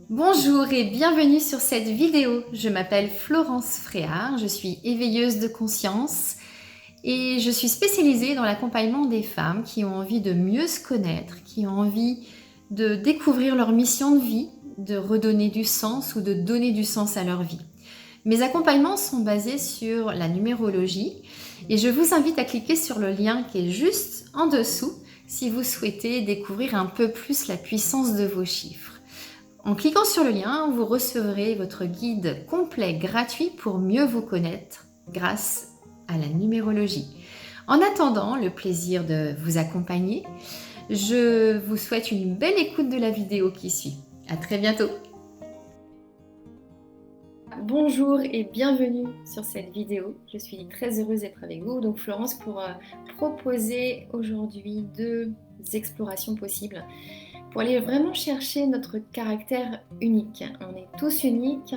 Bonjour et bienvenue sur cette vidéo. Je m'appelle Florence Fréard, je suis éveilleuse de conscience et je suis spécialisée dans l'accompagnement des femmes qui ont envie de mieux se connaître, qui ont envie de découvrir leur mission de vie, de redonner du sens ou de donner du sens à leur vie. Mes accompagnements sont basés sur la numérologie et je vous invite à cliquer sur le lien qui est juste en dessous si vous souhaitez découvrir un peu plus la puissance de vos chiffres. En cliquant sur le lien, vous recevrez votre guide complet gratuit pour mieux vous connaître grâce à la numérologie. En attendant le plaisir de vous accompagner, je vous souhaite une belle écoute de la vidéo qui suit. À très bientôt. Bonjour et bienvenue sur cette vidéo. Je suis très heureuse d'être avec vous. Donc Florence pour proposer aujourd'hui 2 explorations possibles pour aller vraiment chercher notre caractère unique. On est tous uniques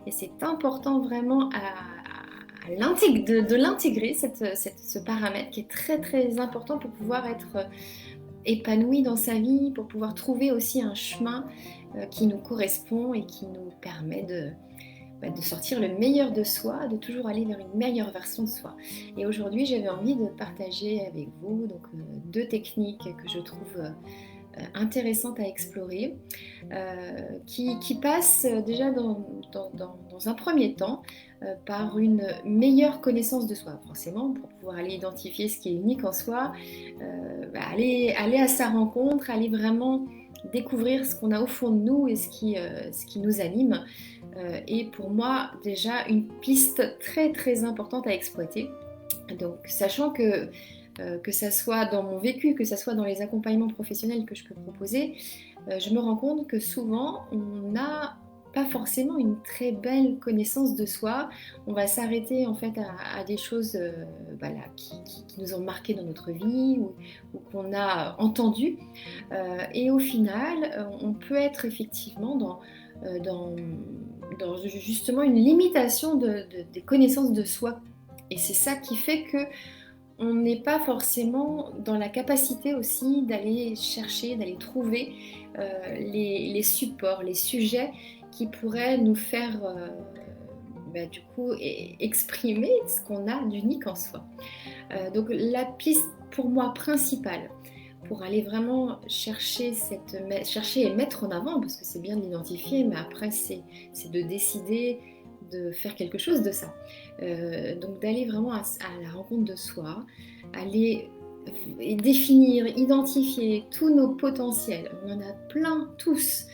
et c'est important vraiment de l'intégrer, ce paramètre qui est très très important pour pouvoir être épanoui dans sa vie, pour pouvoir trouver aussi un chemin qui nous correspond et qui nous permet de sortir le meilleur de soi, de toujours aller vers une meilleure version de soi. Et aujourd'hui, j'avais envie de partager avec vous donc, 2 techniques que je trouve intéressantes à explorer, qui passent déjà dans un premier temps par une meilleure connaissance de soi. Forcément, pour pouvoir aller identifier ce qui est unique en soi, aller à sa rencontre, aller vraiment découvrir ce qu'on a au fond de nous et ce qui nous anime. Et pour moi, déjà, une piste très très importante à exploiter. Donc, sachant que ça soit dans mon vécu, que ça soit dans les accompagnements professionnels que je peux proposer, je me rends compte que souvent, on n'a pas forcément une très belle connaissance de soi. On va s'arrêter en fait à des choses qui nous ont marqué dans notre vie ou qu'on a entendu. Et au final, on peut être effectivement dans justement une limitation des connaissances de soi. Et c'est ça qui fait que on n'est pas forcément dans la capacité aussi d'aller chercher, d'aller trouver les supports, les sujets qui pourraient nous faire du coup exprimer ce qu'on a d'unique en soi. Donc la piste pour moi principale pour aller vraiment chercher et mettre en avant, parce que c'est bien de l'identifier, mais après c'est de décider de faire quelque chose de ça. Donc d'aller vraiment à la rencontre de soi, aller définir, identifier tous nos potentiels. On en a plein tous.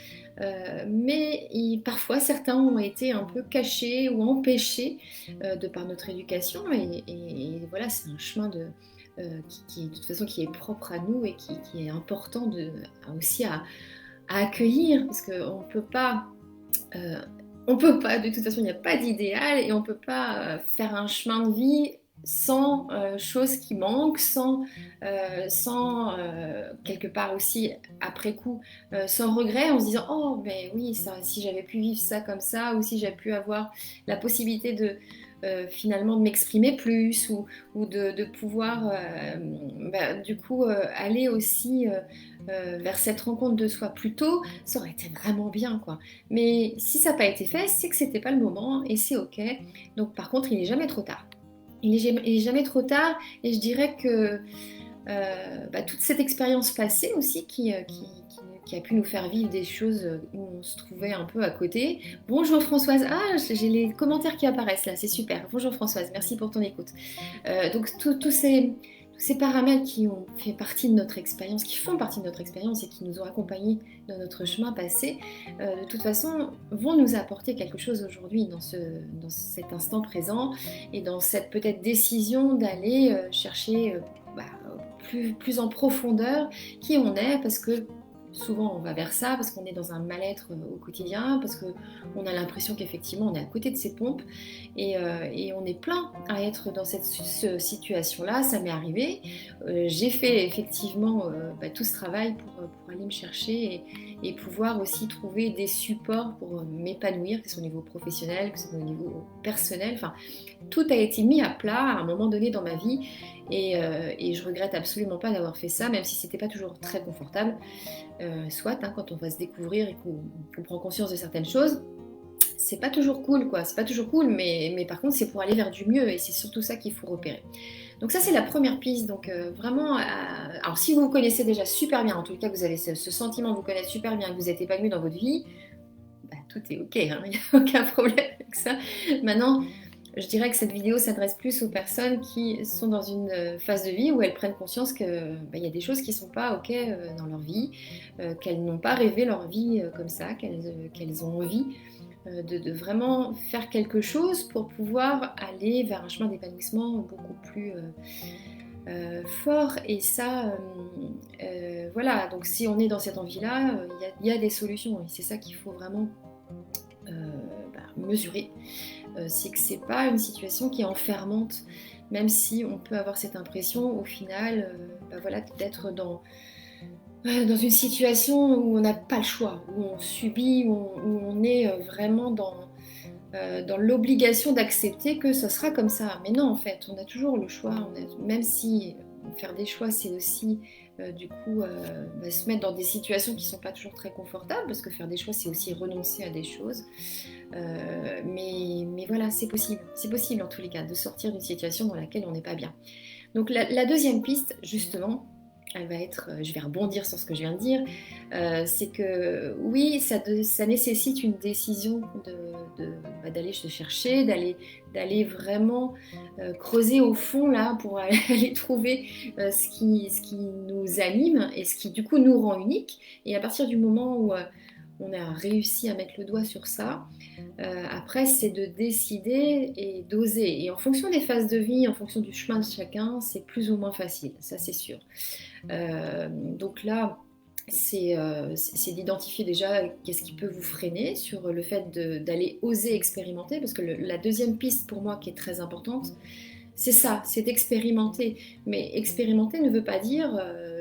Mais parfois certains ont été un peu cachés ou empêchés de par notre éducation et voilà, c'est un chemin qui de toute façon qui est propre à nous et qui est important aussi à accueillir, parce qu'on peut pas de toute façon il n'y a pas d'idéal et on ne peut pas faire un chemin de vie sans choses qui manquent, sans quelque part aussi après coup sans regret, en se disant oh mais oui ça, si j'avais pu vivre ça comme ça, ou si j'avais pu avoir la possibilité de finalement de m'exprimer plus ou de pouvoir du coup aller aussi vers cette rencontre de soi plus tôt, ça aurait été vraiment bien quoi. Mais si ça n'a pas été fait, c'est que c'était pas le moment et c'est ok. Donc par contre, il n'est jamais trop tard. Il est jamais trop tard et je dirais que toute cette expérience passée aussi qui a pu nous faire vivre des choses où on se trouvait un peu à côté. Bonjour Françoise, ah j'ai les commentaires qui apparaissent là, c'est super. Bonjour Françoise, merci pour ton écoute. Donc tous ces paramètres qui ont fait partie de notre expérience, qui font partie de notre expérience et qui nous ont accompagnés dans notre chemin passé, de toute façon vont nous apporter quelque chose aujourd'hui dans cet instant présent et dans cette peut-être décision d'aller chercher plus en profondeur qui on est, parce que souvent on va vers ça, parce qu'on est dans un mal-être au quotidien, parce qu'on a l'impression qu'effectivement on est à côté de ses pompes et on est plein à être dans cette situation-là. Ça m'est arrivé, j'ai fait effectivement tout ce travail pour aller me chercher et pouvoir aussi trouver des supports pour m'épanouir, que ce soit au niveau professionnel, que ce soit au niveau personnel. Enfin, tout a été mis à plat à un moment donné dans ma vie et je regrette absolument pas d'avoir fait ça, même si c'était pas toujours très confortable. Soit quand on va se découvrir et qu'on prend conscience de certaines choses, c'est pas toujours cool, quoi. C'est pas toujours cool, mais par contre, c'est pour aller vers du mieux et c'est surtout ça qu'il faut repérer. Donc ça, c'est la première piste. Donc vraiment, alors si vous vous connaissez déjà super bien, en tout cas, vous avez ce sentiment de vous connaître super bien, que vous êtes épanoui dans votre vie, bah, tout est ok, hein, il n'y a aucun problème avec ça. Maintenant, je dirais que cette vidéo s'adresse plus aux personnes qui sont dans une phase de vie où elles prennent conscience que y a des choses qui ne sont pas ok dans leur vie, qu'elles n'ont pas rêvé leur vie comme ça, qu'elles ont envie de vraiment faire quelque chose pour pouvoir aller vers un chemin d'épanouissement beaucoup plus fort. Et ça, voilà, donc si on est dans cette envie-là, il y a des solutions et c'est ça qu'il faut vraiment mesurer. C'est que c'est pas une situation qui est enfermante, même si on peut avoir cette impression au final voilà, d'être dans une situation où on n'a pas le choix, où on subit, où on est vraiment dans l'obligation d'accepter que ce sera comme ça. Mais non, en fait, on a toujours le choix, même si faire des choix, c'est aussi du coup se mettre dans des situations qui ne sont pas toujours très confortables, parce que faire des choix, c'est aussi renoncer à des choses. Mais voilà, c'est possible en tous les cas de sortir d'une situation dans laquelle on n'est pas bien. Donc la deuxième piste, justement, elle va être, je vais rebondir sur ce que je viens de dire, c'est que oui, ça nécessite une décision d'aller se chercher, d'aller vraiment creuser au fond là pour aller trouver ce qui nous anime et ce qui du coup nous rend unique. Et à partir du moment où on a réussi à mettre le doigt sur ça, après c'est de décider et d'oser. Et en fonction des phases de vie, en fonction du chemin de chacun, c'est plus ou moins facile, ça c'est sûr. Donc là, c'est d'identifier déjà qu'est-ce qui peut vous freiner sur le fait d'aller oser expérimenter, parce que la deuxième piste pour moi qui est très importante, c'est ça, c'est d'expérimenter. Mais expérimenter ne veut pas dire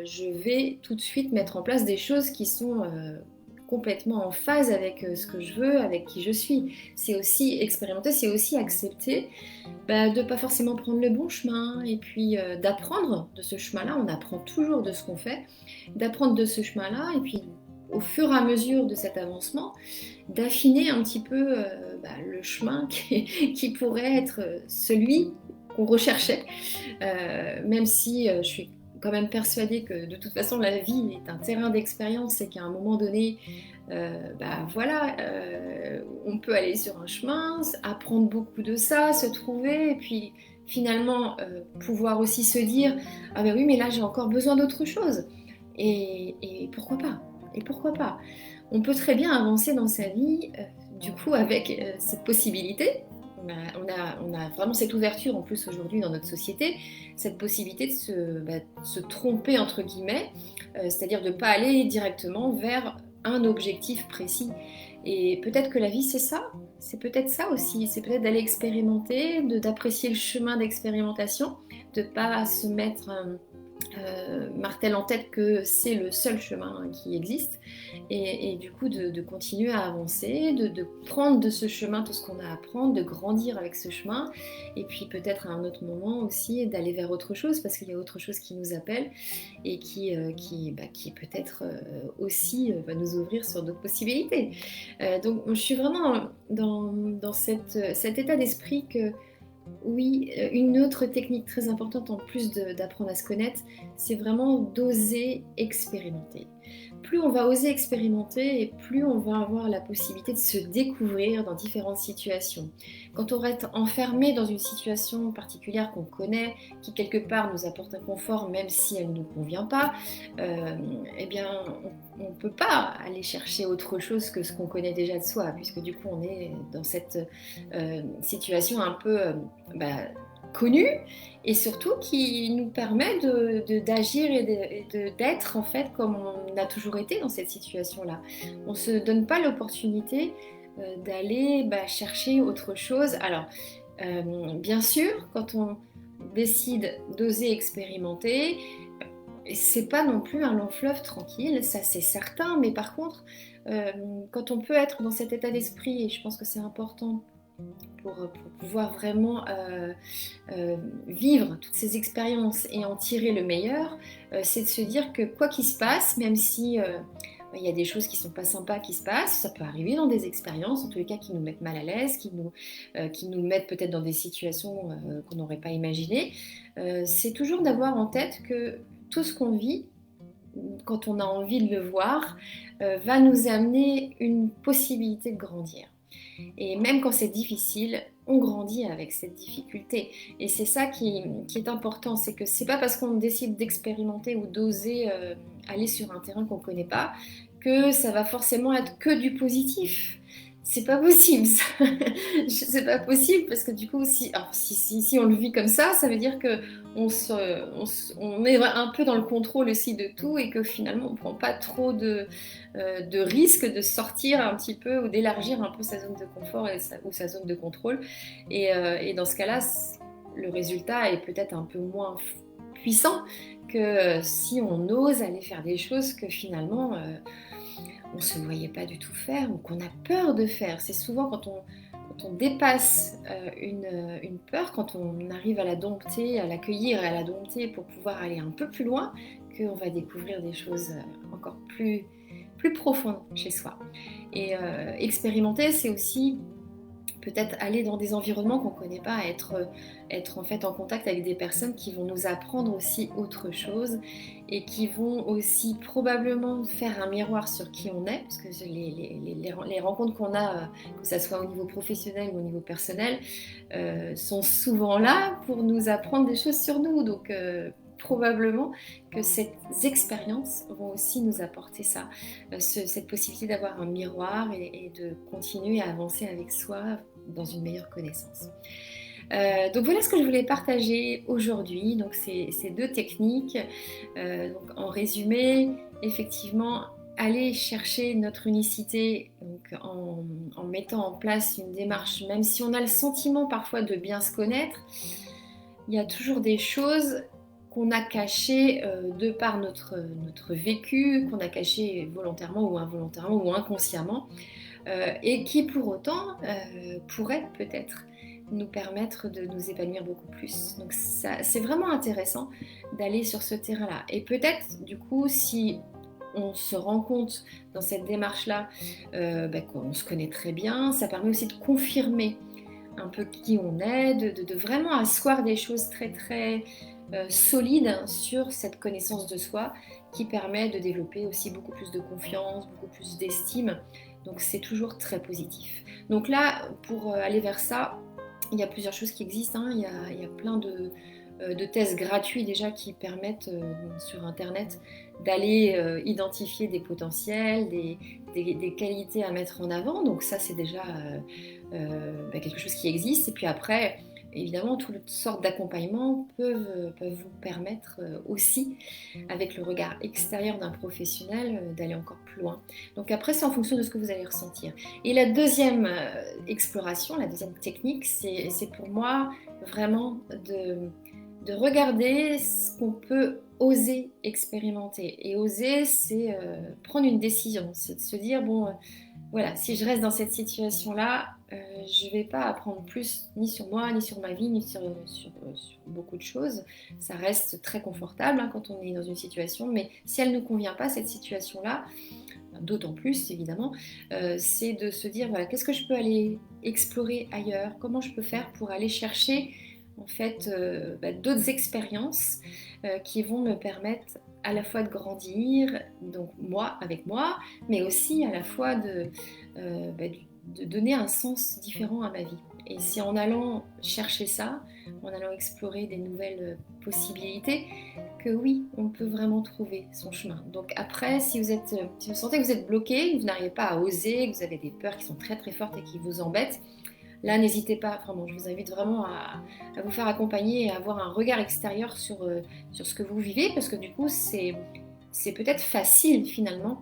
je vais tout de suite mettre en place des choses qui sont complètement en phase avec ce que je veux, avec qui je suis. C'est aussi expérimenter, c'est aussi accepter de ne pas forcément prendre le bon chemin et puis d'apprendre de ce chemin-là. On apprend toujours de ce qu'on fait, d'apprendre de ce chemin-là et puis au fur et à mesure de cet avancement, d'affiner un petit peu le chemin qui pourrait être celui qu'on recherchait, même si je suis quand même persuadée que de toute façon la vie est un terrain d'expérience et qu'à un moment donné, voilà, on peut aller sur un chemin, apprendre beaucoup de ça, se trouver et puis finalement pouvoir aussi se dire ah ben oui mais là j'ai encore besoin d'autre chose et pourquoi pas, et pourquoi pas. On peut très bien avancer dans sa vie du coup avec cette possibilité. On a vraiment cette ouverture en plus aujourd'hui dans notre société, cette possibilité de se tromper entre guillemets, c'est-à-dire de ne pas aller directement vers un objectif précis. Et peut-être que la vie c'est ça, c'est peut-être ça aussi, c'est peut-être d'aller expérimenter, d'apprécier le chemin d'expérimentation, de ne pas se mettre martèle en tête que c'est le seul chemin qui existe et du coup de continuer à avancer, de prendre de ce chemin tout ce qu'on a à prendre, de grandir avec ce chemin et puis peut-être à un autre moment aussi d'aller vers autre chose parce qu'il y a autre chose qui nous appelle et qui peut-être aussi va nous ouvrir sur d'autres possibilités. Donc je suis vraiment dans cet état d'esprit que oui, une autre technique très importante en plus d'apprendre à se connaître, c'est vraiment d'oser expérimenter. Plus on va oser expérimenter et plus on va avoir la possibilité de se découvrir dans différentes situations. Quand on reste enfermé dans une situation particulière qu'on connaît, qui quelque part nous apporte un confort même si elle ne nous convient pas, eh bien on ne peut pas aller chercher autre chose que ce qu'on connaît déjà de soi, puisque du coup on est dans cette situation un peu connue et surtout qui nous permet d'agir et d'être en fait comme on a toujours été dans cette situation-là. On ne se donne pas l'opportunité d'aller chercher autre chose. Alors, bien sûr, quand on décide d'oser expérimenter, c'est pas non plus un long fleuve tranquille, ça c'est certain, mais par contre, quand on peut être dans cet état d'esprit, et je pense que c'est important pour pouvoir vraiment vivre toutes ces expériences et en tirer le meilleur, c'est de se dire que quoi qu'il se passe, même si il y a des choses qui ne sont pas sympas qui se passent, ça peut arriver dans des expériences, en tous les cas qui nous mettent mal à l'aise, qui nous mettent peut-être dans des situations qu'on n'aurait pas imaginées, c'est toujours d'avoir en tête que tout ce qu'on vit, quand on a envie de le voir, va nous amener une possibilité de grandir. Et même quand c'est difficile, on grandit avec cette difficulté. Et c'est ça qui est important, c'est que c'est pas parce qu'on décide d'expérimenter ou d'oser aller sur un terrain qu'on ne connaît pas que ça va forcément être que du positif. C'est pas possible, ça. C'est pas possible parce que du coup, si on le vit comme ça veut dire que on est un peu dans le contrôle aussi de tout et que finalement on prend pas trop de risques de sortir un petit peu ou d'élargir un peu sa zone de confort ou sa zone de contrôle. Et dans ce cas-là, le résultat est peut-être un peu moins puissant que si on ose aller faire des choses que finalement on ne se voyait pas du tout faire ou qu'on a peur de faire. C'est souvent quand on dépasse une peur, quand on arrive à la dompter, à l'accueillir et à la dompter pour pouvoir aller un peu plus loin, qu'on va découvrir des choses encore plus profondes chez soi. Et expérimenter, c'est aussi peut-être aller dans des environnements qu'on ne connaît pas, être en fait en contact avec des personnes qui vont nous apprendre aussi autre chose et qui vont aussi probablement faire un miroir sur qui on est, parce que les rencontres qu'on a, que ce soit au niveau professionnel ou au niveau personnel, sont souvent là pour nous apprendre des choses sur nous. Donc probablement que ces expériences vont aussi nous apporter ça, cette possibilité d'avoir un miroir et de continuer à avancer avec soi dans une meilleure connaissance. Donc voilà ce que je voulais partager aujourd'hui, donc ces deux techniques. Donc en résumé, effectivement, aller chercher notre unicité donc en mettant en place une démarche, même si on a le sentiment parfois de bien se connaître, il y a toujours des choses qu'on a cachées de par notre vécu, qu'on a cachées volontairement ou involontairement ou inconsciemment, et qui pour autant pourraient peut-être nous permettre de nous épanouir beaucoup plus. Donc c'est vraiment intéressant d'aller sur ce terrain-là. Et peut-être du coup si on se rend compte dans cette démarche-là qu'on se connaît très bien, ça permet aussi de confirmer un peu qui on est, de vraiment asseoir des choses très très solides sur cette connaissance de soi qui permet de développer aussi beaucoup plus de confiance, beaucoup plus d'estime. Donc c'est toujours très positif. Donc là, pour aller vers ça, il y a plusieurs choses qui existent. Il y a plein de tests gratuits déjà qui permettent sur Internet d'aller identifier des potentiels, des qualités à mettre en avant. Donc ça, c'est déjà quelque chose qui existe. Et puis après, évidemment, toutes sortes d'accompagnements peuvent vous permettre aussi, avec le regard extérieur d'un professionnel, d'aller encore plus loin. Donc après, c'est en fonction de ce que vous allez ressentir. Et la deuxième exploration, la deuxième technique, c'est pour moi vraiment de regarder ce qu'on peut oser expérimenter. Et oser, c'est prendre une décision, c'est de se dire, bon, voilà, si je reste dans cette situation-là, je ne vais pas apprendre plus ni sur moi, ni sur ma vie, ni sur beaucoup de choses. Ça reste très confortable quand on est dans une situation, mais si elle ne nous convient pas, cette situation-là, d'autant plus évidemment, c'est de se dire, voilà, qu'est-ce que je peux aller explorer ailleurs, comment je peux faire pour aller chercher en fait d'autres expériences qui vont me permettre à la fois de grandir, donc moi avec moi, mais aussi à la fois de donner un sens différent à ma vie. Et c'est en allant chercher ça, en allant explorer des nouvelles possibilités, que oui, on peut vraiment trouver son chemin. Donc après, si vous sentez que vous êtes bloqué, que vous n'arrivez pas à oser, que vous avez des peurs qui sont très très fortes et qui vous embêtent, là, n'hésitez pas, vraiment, je vous invite vraiment à vous faire accompagner et à avoir un regard extérieur sur ce que vous vivez, parce que du coup, c'est peut-être facile finalement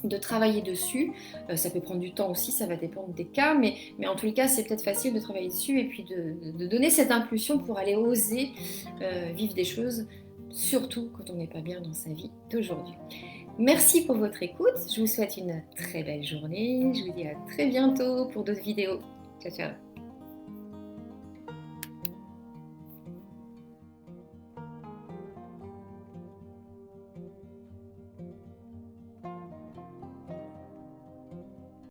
de travailler dessus. Ça peut prendre du temps aussi, ça va dépendre des cas, mais en tous les cas, c'est peut-être facile de travailler dessus et puis de donner cette impulsion pour aller oser vivre des choses surtout quand on n'est pas bien dans sa vie d'aujourd'hui. Merci pour votre écoute, je vous souhaite une très belle journée, je vous dis à très bientôt pour d'autres vidéos. Ciao ciao.